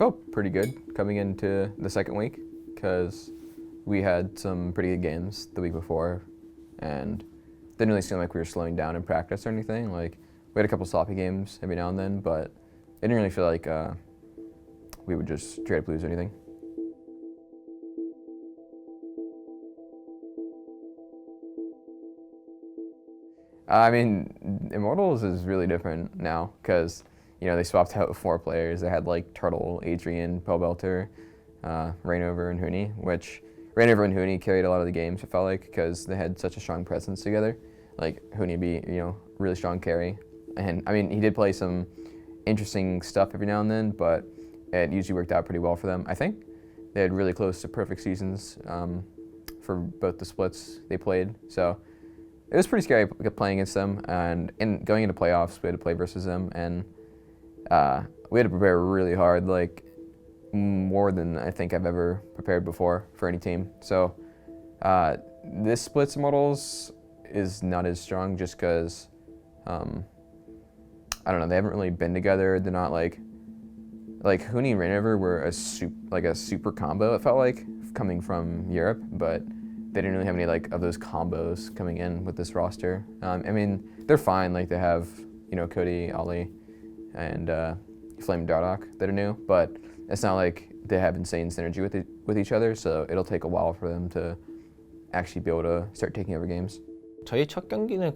felt pretty good coming into the second week because we had some pretty good games the week before and didn't really seem like we were slowing down in practice or anything. Like, we had a couple sloppy games every now and then, but it didn't really feel like we would just straight up lose or anything. I mean, Immortals is really different now because, you know, they swapped out 4 players. They had like Turtle, Adrian, Pobelter, Rainover, and Huni, which Rainover and Huni carried a lot of the games, it felt like, because they had such a strong presence together. Like, Huni be, you know, really strong carry. And, I mean, he did play some interesting stuff every now and then, but it usually worked out pretty well for them. I think they had really close to perfect seasons for both the splits they played. So it was pretty scary playing against them, and going into playoffs, we had to play versus them, and we had to prepare really hard, like more than I think I've ever prepared before for any team. So this splits Immortals is not as strong just because, I don't know, they haven't really been together. They're not like Huni and Rainover were a super combo, it felt like, coming from Europe, but they didn't really have any like of those combos coming in with this roster. I mean, they're fine. Like, they have, you know, Cody, Ollie, and Flame Dardoch that are new, but it's not like they have insane synergy with each other. So it'll take a while for them to actually be able to start taking over games. 저희 첫 경기는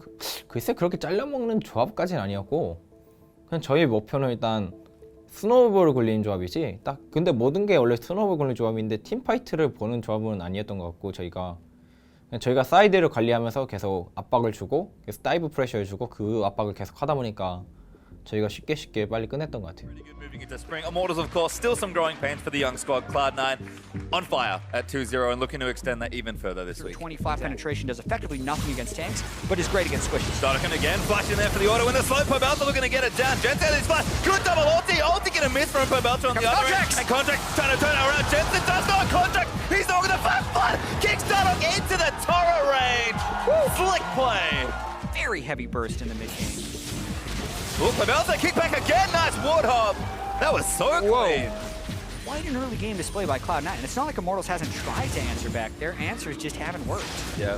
글쎄 그렇게 잘라먹는 조합까지는 아니었고, 그냥 저희 목표는 일단 스노우볼 굴리는 조합이지, 딱 근데 모든 게 원래 스노우볼 굴리는 조합인데 팀파이트를 보는 조합은 아니었던 것 같고, 저희가 사이드를 관리하면서 계속 압박을 주고 계속 다이브 프레셔를 주고 그 압박을 계속 하다 보니까 저희가 쉽게 빨리 끝냈던 것 같아요. Moving into spring. Immortals, of course, still some growing pains for the young squad. Cloud9 on fire at 2-0 and looking to extend that even further this week. 25 penetration does effectively nothing against tanks, but is great against squishes. Dardoch again, flashing there for the auto in the slow. Pobelter looking to get it down. Jensen is flash. Good double ulti. Ulti gonna miss from Pobelter on the other end. And Contract trying to turn it around. Jensen does not. Contract. He's not gonna flash flood. Kicks Dardoch into the turret range. Flick play. Very heavy burst in the mid game. Oh, Pobelter kick back again. Nice Warthog. That was so clean. Quite an early game display by Cloud9, and it's not like Immortals hasn't tried to answer back. Their answers just haven't worked. Yeah,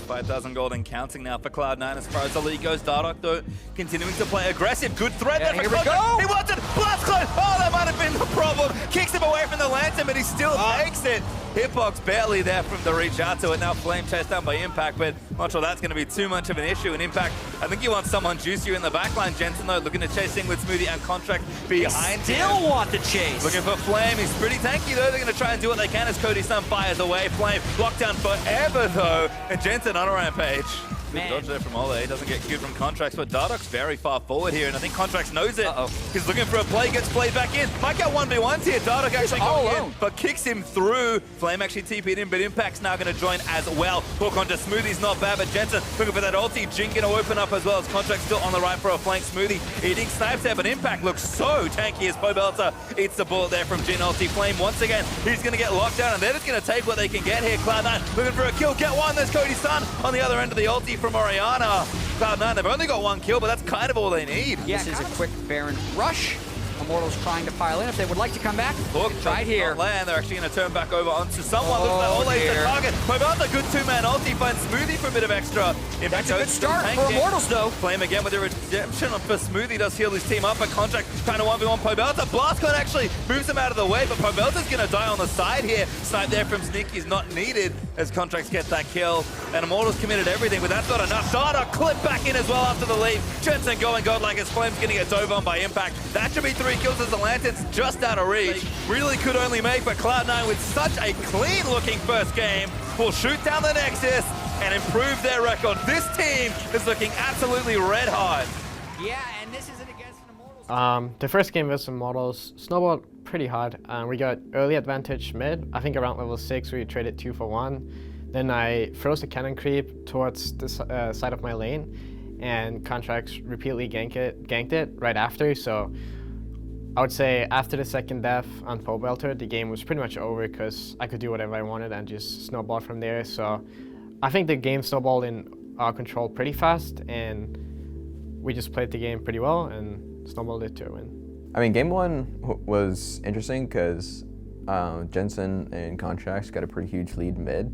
5,000 gold and counting now for Cloud9 as far as the league goes. Dardoch, though, continuing to play aggressive. Good threat there for Cloud9. He wants it. Blast close. Oh, that might have been the problem. Kicks him away from the lantern, but he still takes it. Hitbox barely there from the reach out to it. Now Flame chased down by Impact, but not sure that's going to be too much of an issue. And Impact, I think you want someone juicier in the backline. Jensen, though, looking to chase in with Smoothie and Contract behind him. Still want the chase. Looking for Flame. He's pretty tanky, though. They're going to try and do what they can as Cody Sun fires away. Flame locked down forever, though. And Jensen on a rampage. Good dodge there from Ole. He doesn't get good from Contracts, but Dardoch's very far forward here, and I think Contracts knows it. He's looking for a play, gets played back in. Might get 1v1s here. Dardoch actually going in, but kicks him through. Flame actually TP'd in, but Impact's now going to join as well. Hook onto Smoothie's not bad, but Jensen looking for that ulti. Jin going to open up as well as Contracts still on the right for a flank. Smoothie eating snipes there, but Impact looks so tanky as Pobelter eats the bullet there from Jin ulti. Flame once again, he's going to get locked down, and they're just going to take what they can get here. Cloud9 looking for a kill, get one. There's Cody Sun on the other end of the ulti from Oriana. Cloud9, they've only got 1 kill, but that's kind of all they need. Yeah, this is a quick Baron rush. Immortals trying to pile in. If they would like to come back, look, right here. Land, they're actually going to turn back over onto someone. Looks like Ole's the target. Pobelter, good 2-man ulti, finds Smoothie for a bit of extra. That's a good start for Immortals, though. Flame again with a redemption for Smoothie, does heal his team up, but Contract trying to 1v1 Pobelter. Blastcon actually moves him out of the way, but Pobelter's going to die on the side here. Snipe there from Sneaky is not needed as Contracts get that kill. And Immortals committed everything, but that's not enough. Dardoch clip back in as well after the lead. Jensen going godlike as Flame's going to get dove on by Impact. That should be 3 kills as the Lantern's just out of reach. Really could only make, but Cloud9 with such a clean-looking first game will shoot down the Nexus and improve their record. This team is looking absolutely red hot. Yeah, and this isn't against an Immortals. The first game was Immortals. Snowballed pretty hard. We got early advantage mid. I think around level 6 we traded 2 for 1. Then I froze the cannon creep towards the side of my lane, and Contracts repeatedly ganked it right after. So I would say after the second death on Pobelter, the game was pretty much over because I could do whatever I wanted and just snowball from there. So I think the game snowballed in our control pretty fast, and we just played the game pretty well and snowballed it to a win. I mean, game one was interesting because Jensen and Contracts got a pretty huge lead mid,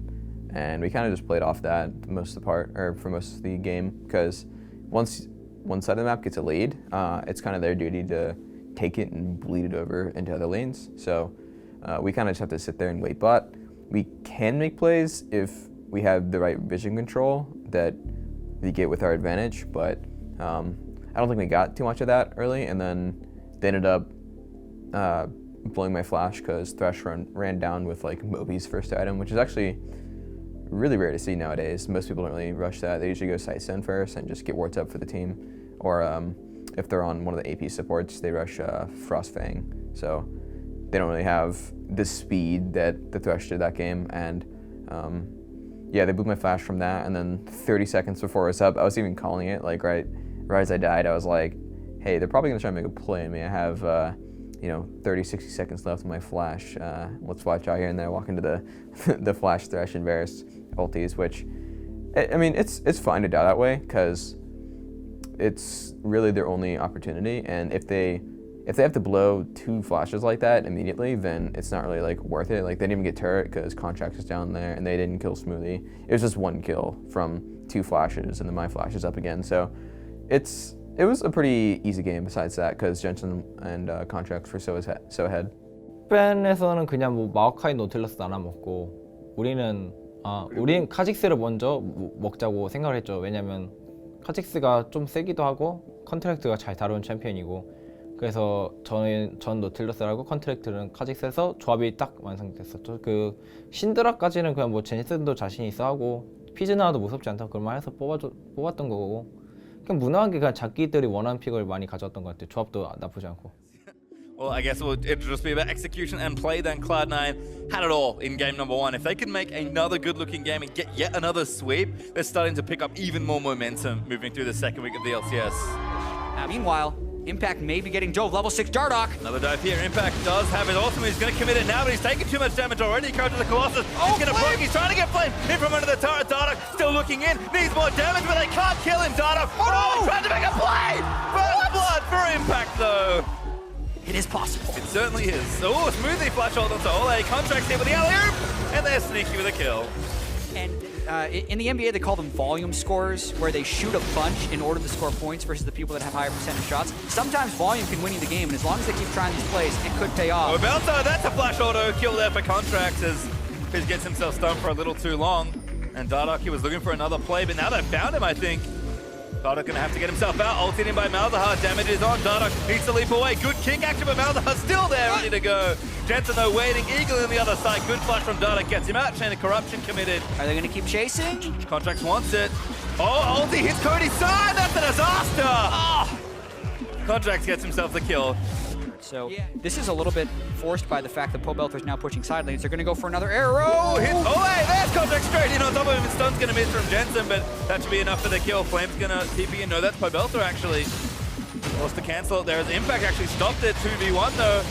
and we kind of just played off that for most of the game, because once one side of the map gets a lead, it's kind of their duty to take it and bleed it over into other lanes. So we kind of just have to sit there and wait. But we can make plays if we have the right vision control that we get with our advantage. But I don't think we got too much of that early, and then they ended up blowing my flash because Thresh ran down with like Moby's first item, which is actually really rare to see nowadays. Most people don't really rush that. They usually go Sight Stone first and just get wards up for the team. Or if they're on one of the AP supports, they rush Frostfang. So they don't really have the speed that the Thresh did that game. And yeah, they blew my flash from that. And then 30 seconds before it was up, I was even calling it, like right as I died, I was like, hey, they're probably gonna try to make a play on me. I have 30, 60 seconds left on my flash. Let's watch out here. And then I walk into the flash Thresh and Varus ultis, which, I mean, it's fine to die that way because it's really their only opportunity. And if they have to blow 2 flashes like that immediately, then it's not really like worth it. Like they didn't even get turret because Contracts is down there, and they didn't kill Smoothie. It was just 1 kill from 2 flashes, and then my flash is up again. So it was a pretty easy game besides that because Jensen and Contracts were so ahead. 밴에서는 그냥 뭐 마오카이 노틸러스 나눠 먹고 우리는 카직스를 먼저 먹자고 생각을 했죠. 왜냐면 카직스가 좀 세기도 하고 컨트랙트가 잘 다루는 챔피언이고, 그래서 전 노틸러스라고 컨트랙트는 카직스에서 조합이 딱 완성됐었죠. 그 신드라까지는 그냥 뭐 제니슨도 자신 있어 하고 피즈나도 무섭지 않다고 그런 말 해서 뽑았던 거고, 그냥 무난하게 그냥 자기들이 원하는 픽을 많이 가져왔던 것 같아요. 조합도 나쁘지 않고. Well, I guess it'll just be about execution and play. Then Cloud9 had it all in game number 1. If they can make another good-looking game and get yet another sweep, they're starting to pick up even more momentum moving through the second week of the LCS. Meanwhile, Impact may be getting Jove, level 6 Dardoch. Another dive here. Impact does have his ultimate. He's going to commit it now, but he's taking too much damage already. He comes to the Colossus. He's going to poke. He's trying to get Flame in from under the turret. Dardoch still looking in. Needs more damage, but they can't kill him. Dardoch. Oh, trying to make a play. First blood for Impact, though. It is possible. It certainly is. Oh, smoothly flash hold onto Ole. Contracts here with the alley-oop, and they're sneaky with a kill. And in the NBA, they call them volume scores, where they shoot a bunch in order to score points versus the people that have higher percentage shots. Sometimes volume can win you the game, and as long as they keep trying these plays, it could pay off. Oh, Belto, that's a flash auto kill there for Contracts as Fizz gets himself stunned for a little too long. And Dardoch, he was looking for another play, but now they've found him, I think. Dardoch gonna have to get himself out, ulted in by Malzahar. Damage is on. Dardoch needs to leap away. Good kick action, but Malzahar's still there, ready to go. Jensen, though, waiting eagerly on the other side. Good flash from Dardoch, gets him out. Chain of Corruption committed. Are they going to keep chasing? Contracts wants it. Oh, ulti hits Cody's side. That's a disaster. Oh. Contracts gets himself the kill. So this is a little bit forced by the fact that Pobelter's now pushing side lanes. They're going to go for another arrow. Oh, hit. Oh, hey, there's Contract straight in on top of him. And Stun's going to miss from Jensen, but that should be enough for the kill. Flame's going to TP in. No, that's Pobelter, actually. Lost to cancel it there as Impact actually stopped it. 2v1, though.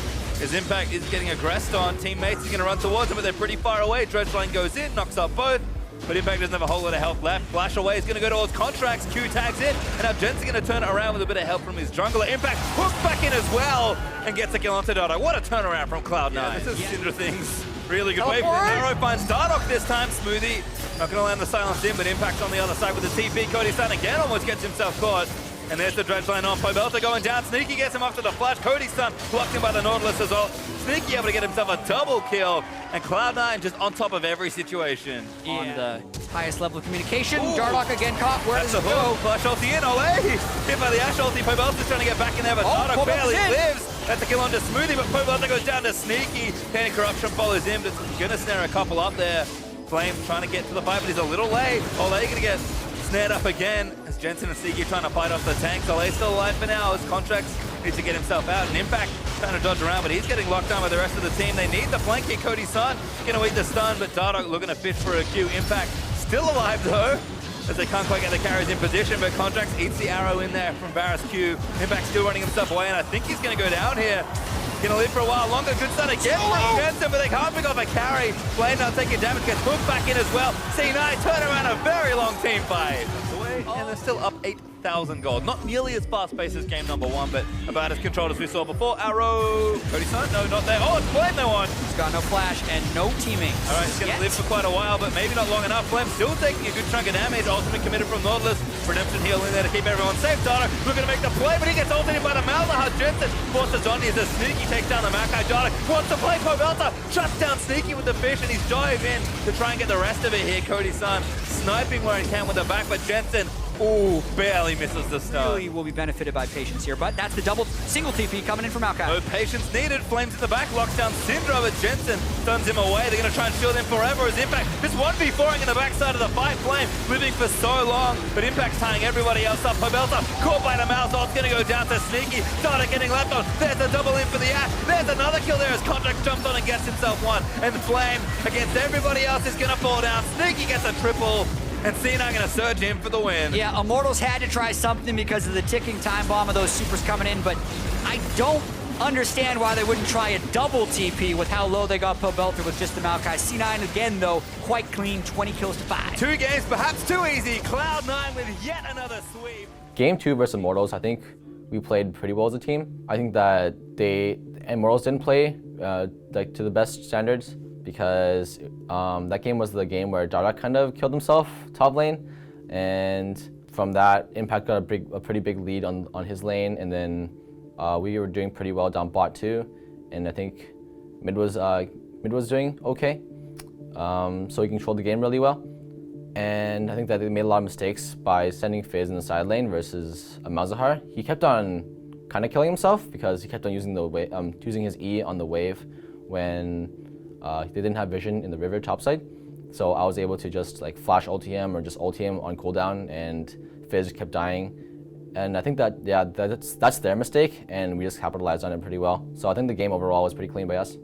As Impact is getting aggressed on. Teammates are going to run towards him, but they're pretty far away. Dredgeline goes in, knocks up both. But Impact doesn't have a whole lot of health left. Flash away is going to go towards Contracts. Q tags in, and now Jensen's going to turn it around with a bit of help from his jungler. Impact hooks back in as well, and gets a kill onto Dardoch. What a turnaround from Cloud9. Yeah, this is Syndra things. Really good way for Arrow finds Dardoch this time. Smoothie not going to land the silence in, but Impact on the other side with the TP. Cody Stun again almost gets himself caught. And there's the Dredgeline on. Pobelter going down. Sneaky gets him after the flash. Cody Stun blocked him by the Nautilus as well. Sneaky able to get himself a double kill. And Cloud9 just on top of every situation. On the highest level of communication. Dardoch again caught. Where does it That's go? Flash ulti in. Ole! Hit by the Ashe ulti. Pobelter's trying to get back in there, but Dardoch barely lives. That's a kill onto Smoothie, but Pobelter goes down to Sneaky. Chain of Corruption follows him, but it's going to snare a couple up there. Flame trying to get to the fight, but he's a little late. Ole going to get snared up again as Jensen and Sneaky trying to fight off the tanks. Ole's still alive for now as Contracts needs to get himself out. And Impact trying to dodge around, but he's getting locked down by the rest of the team. They need the flank here. Cody Sun going to eat the stun, but Dardoch looking to fish for a Q. Impact still alive though, as they can't quite get the carries in position, but Contracts eats the arrow in there from Varus Q. Impact still running himself away, and I think he's going to go down here. Gonna live for a while longer. Good start again from Jensen, but they can't pick off a carry. Flame now taking damage, gets hooked back in as well. C9 turn around a very long team fight. away, and they're still up 8,000 gold. Not nearly as fast-paced as game number 1, but about as controlled as we saw before. Arrow, Cody-san, no, not there. Oh, it's Flame, no one. He's got no flash and no teaming. All right, he's going to live for quite a while, but maybe not long enough. Flame still taking a good chunk of damage. Ultimate committed from Nautilus. Redemption heal in there to keep everyone safe. Dada looking to make the play, but he gets ulted by the Malzahar. Jensen forces on. He's a sneaky takes down the Makai. Dada wants to play. Pobelta shuts down Sneaky with the fish, and he's dive in to try and get the rest of it here. Cody-san sniping where he can with the back, but Jensen, ooh, barely misses the stun. Really will be benefited by patience here, but that's the double single TP coming in from Makai. No patience needed. Flames in the back, locks down Syndra, but Jensen stuns him away. They're going to try and shield him forever as Impact just 1v4ing in the backside of the fight. Flame living for so long, but Impact's tying everybody else up. Pobelta caught by the mouse. It's going to go down to Sneaky. Dada getting left on. There's a double in for the ass. There's another kill there as Contract jumps on and gets himself one. And Flame against everybody else is going to fall down. Sneaky gets a triple. And Cena going to surge in for the win. Yeah, Immortals had to try something because of the ticking time bomb of those supers coming in, but I don't understand why they wouldn't try a double TP with how low they got Pobelter with just the Maokai. C9 again, though, quite clean, 20 kills to 5. 2 games, perhaps too easy. Cloud9 with yet another sweep. Game 2 versus Immortals, I think we played pretty well as a team. I think that Immortals didn't play like to the best standards, because that game was the game where Dada kind of killed himself top lane, and from that, Impact got a pretty big lead on his lane, and then we were doing pretty well down bot too, and I think mid was doing okay, so he controlled the game really well, and I think that they made a lot of mistakes by sending Fizz in the side lane versus Malzahar. He kept on kind of killing himself because he kept on using using his E on the wave when they didn't have vision in the river topside. So I was able to just like flash ulti him or just ulti him on cooldown, and Fizz kept dying. And I think that, yeah, that's their mistake, and we just capitalized on it pretty well. So I think the game overall was pretty clean by us.